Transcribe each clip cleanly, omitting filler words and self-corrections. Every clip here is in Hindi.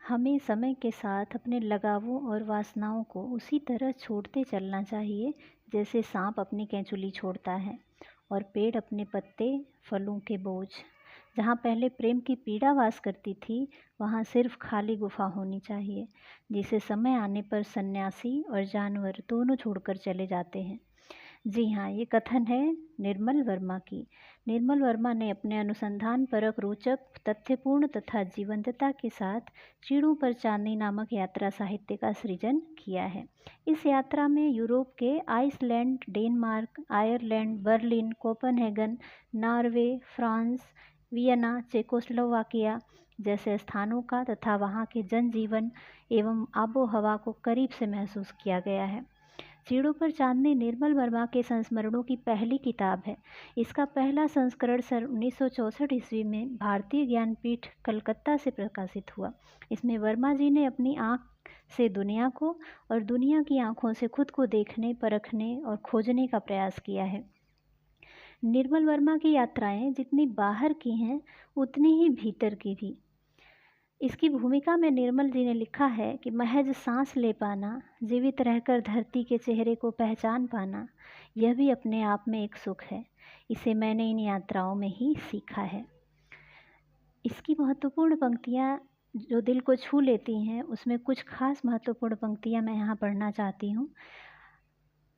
हमें समय के साथ अपने लगावों और वासनाओं को उसी तरह छोड़ते चलना चाहिए जैसे सांप अपनी केंचुली छोड़ता है और पेड़ अपने पत्ते, फलों के बोझ। जहाँ पहले प्रेम की पीड़ा वास करती थी, वहाँ सिर्फ खाली गुफा होनी चाहिए, जिसे समय आने पर सन्यासी और जानवर दोनों छोड़कर चले जाते हैं। जी हाँ, ये कथन है निर्मल वर्मा की। निर्मल वर्मा ने अपने अनुसंधान परक, रोचक, तथ्यपूर्ण तथा जीवंतता के साथ चीड़ों पर चांदनी नामक यात्रा साहित्य का सृजन किया है। इस यात्रा में यूरोप के Iceland, Denmark, Ireland, Berlin, Copenhagen, Norway, France, Vienna, Czechoslovakia जैसे स्थानों का तथा वहाँ के जनजीवन एवं आबोहवा को करीब से महसूस किया गया है। चीड़ों पर चांदनी निर्मल वर्मा के संस्मरणों की पहली किताब है। इसका पहला संस्करण सन 1964 ईस्वी में भारतीय ज्ञानपीठ कलकत्ता से प्रकाशित हुआ। इसमें वर्मा जी ने अपनी आँख से दुनिया को और दुनिया की आँखों से खुद को देखने, परखने और खोजने का प्रयास किया है। निर्मल वर्मा की यात्राएं जितनी बाहर की हैं, उतनी ही भीतर की भी। इसकी भूमिका में निर्मल जी ने लिखा है कि महज सांस ले पाना, जीवित रहकर धरती के चेहरे को पहचान पाना, यह भी अपने आप में एक सुख है। इसे मैंने इन यात्राओं में ही सीखा है। इसकी महत्वपूर्ण पंक्तियाँ जो दिल को छू लेती हैं, उसमें कुछ खास महत्वपूर्ण पंक्तियाँ मैं यहाँ पढ़ना चाहती हूँ।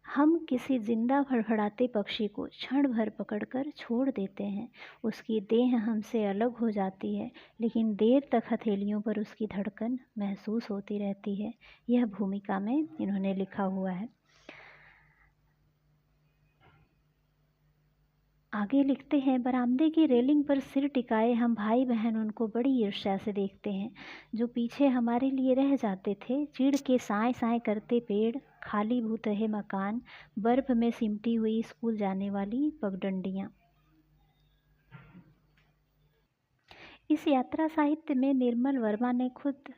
हम किसी जिंदा फड़फड़ाते पक्षी को क्षण भर पकड़कर छोड़ देते हैं। उसकी देह हमसे अलग हो जाती है, लेकिन देर तक हथेलियों पर उसकी धड़कन महसूस होती रहती है। यह भूमिका में इन्होंने लिखा हुआ है। आगे लिखते हैं, बरामदे की रेलिंग पर सिर टिकाए हम भाई बहन उनको बड़ी ईर्ष्या से देखते हैं जो पीछे हमारे लिए रह जाते थे। चीड़ के साए साए करते पेड़, खाली भूत रहे मकान, बर्फ में सिमटी हुई स्कूल जाने वाली पगडंडियाँ। इस यात्रा साहित्य में निर्मल वर्मा ने खुद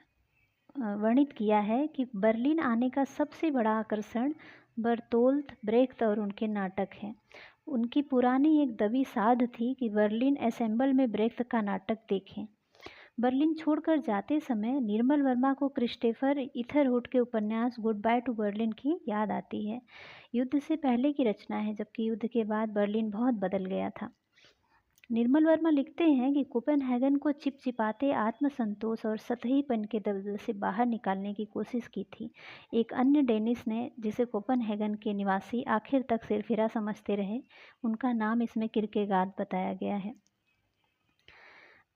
वर्णित किया है कि बर्लिन आने का सबसे बड़ा आकर्षण बर्तोल्त ब्रेख्त और उनके नाटक हैं। उनकी पुरानी एक दबी साध थी कि बर्लिन असेंबल में ब्रेख्त का नाटक देखें। बर्लिन छोड़कर जाते समय निर्मल वर्मा को क्रिस्टोफर इथरवुड के उपन्यास गुड बाय टू बर्लिन की याद आती है। युद्ध से पहले की रचना है, जबकि युद्ध के बाद बर्लिन बहुत बदल गया था। निर्मल वर्मा लिखते हैं कि कोपेनहेगन को चिपचिपाते आत्मसंतोष और सतहीपन के दलदल से बाहर निकालने की कोशिश की थी। एक अन्य डेनिस ने, जिसे कोपेनहेगन के निवासी आखिर तक सिरफिरा समझते रहे, उनका नाम इसमें किरकेगार्ड बताया गया है।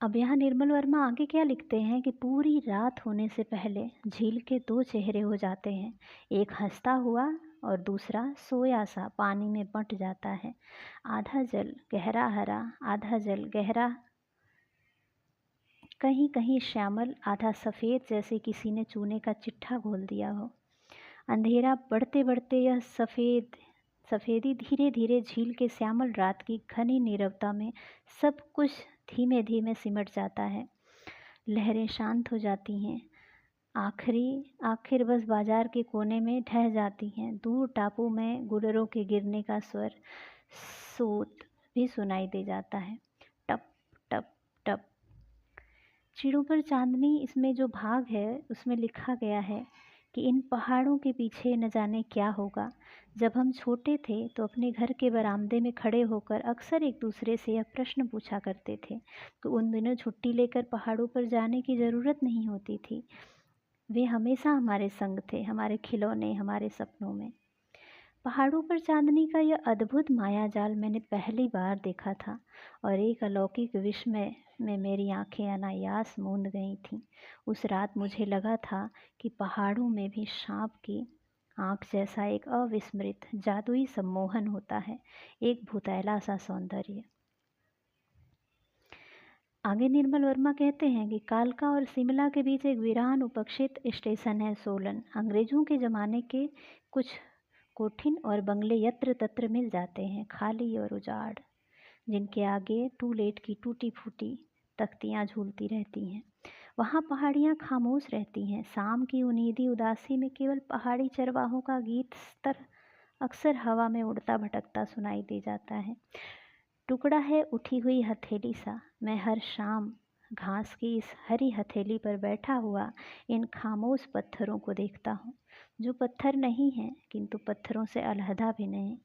अब यहाँ निर्मल वर्मा आगे क्या लिखते हैं कि पूरी रात होने से पहले झील के दो चेहरे हो जाते हैं, एक हंसता हुआ और दूसरा सोया सा पानी में बंट जाता है। आधा जल गहरा हरा, आधा जल गहरा कहीं कहीं श्यामल, आधा सफ़ेद, जैसे किसी ने चूने का चिट्ठा घोल दिया हो। अंधेरा बढ़ते बढ़ते यह सफ़ेदी धीरे धीरे झील के श्यामल रात की घनी नीरवता में सब कुछ धीमे धीमे सिमट जाता है। लहरें शांत हो जाती हैं, आखिर बस बाजार के कोने में ढह जाती हैं। दूर टापू में गुडरों के गिरने का स्वर सूत भी सुनाई दे जाता है, टप टप टप। चीड़ों पर चांदनी इसमें जो भाग है उसमें लिखा गया है कि इन पहाड़ों के पीछे न जाने क्या होगा। जब हम छोटे थे तो अपने घर के बरामदे में खड़े होकर अक्सर एक दूसरे से यह प्रश्न पूछा करते थे कि उन दिनों छुट्टी लेकर पहाड़ों पर जाने की ज़रूरत नहीं होती थी। वे हमेशा हमारे संग थे, हमारे खिलौने, हमारे सपनों में। पहाड़ों पर चांदनी का यह अद्भुत मायाजाल मैंने पहली बार देखा था और एक अलौकिक विस्मय में मेरी आंखें अनायास मूंद गई थीं। उस रात मुझे लगा था कि पहाड़ों में भी सांप की आँख जैसा एक अविस्मृत जादुई सम्मोहन होता है, एक भुतैला सा सौंदर्य। आगे निर्मल वर्मा कहते हैं कि कालका और शिमला के बीच एक वीरान उपेक्षित स्टेशन है सोलन। अंग्रेज़ों के ज़माने के कुछ कोठिन और बंगले यत्र तत्र मिल जाते हैं, खाली और उजाड़, जिनके आगे टू लेट की टूटी फूटी तख्तियाँ झूलती रहती हैं। वहाँ पहाड़ियाँ खामोश रहती हैं। शाम की उनीदी उदासी में केवल पहाड़ी चरवाहों का गीत स्तर अक्सर हवा में उड़ता भटकता सुनाई दे जाता है। टुकड़ा है उठी हुई हथेली सा, मैं हर शाम घास की इस हरी हथेली पर बैठा हुआ इन खामोश पत्थरों को देखता हूँ, जो पत्थर नहीं हैं किंतु पत्थरों से अलहदा भी नहीं।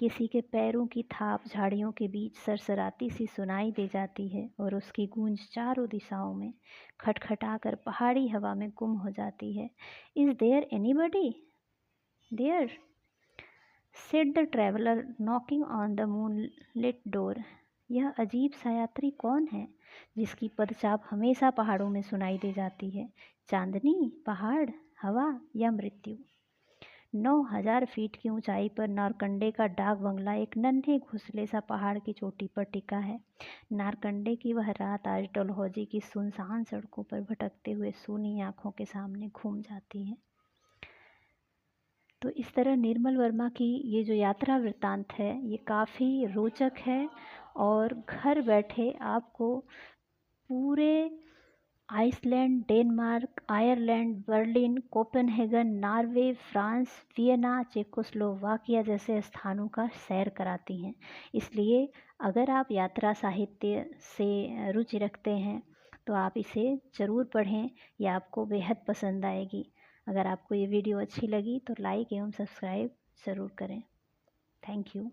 किसी के पैरों की थाप झाड़ियों के बीच सरसराती सी सुनाई दे जाती है और उसकी गूंज चारों दिशाओं में खटखटाकर पहाड़ी हवा में गुम हो जाती है। Is there anybody there? Said the traveller knocking on the moonlit door. यह अजीब सा यात्री कौन है जिसकी पदचाप हमेशा पहाड़ों में सुनाई दे जाती है? चांदनी, पहाड़, हवा या मृत्यु? 9,000 फीट की ऊंचाई पर नारकंडे का डाक बंगला एक नन्हे घुसले सा पहाड़ की चोटी पर टिका है। नारकंडे की वह रात आज डलहौजी की सुनसान सड़कों पर भटकते हुए सूनी आंखों के सामने घूम जाती है। तो इस तरह निर्मल वर्मा की ये जो यात्रा वृत्तांत है ये काफ़ी रोचक है और घर बैठे आपको पूरे Iceland, Denmark, Ireland, Berlin, Copenhagen, Norway, France, Vienna, Czechoslovakia जैसे स्थानों का सैर कराती हैं। इसलिए अगर आप यात्रा साहित्य से रुचि रखते हैं तो आप इसे ज़रूर पढ़ें, यह आपको बेहद पसंद आएगी। अगर आपको ये वीडियो अच्छी लगी तो लाइक एवं सब्सक्राइब ज़रूर करें। Thank you.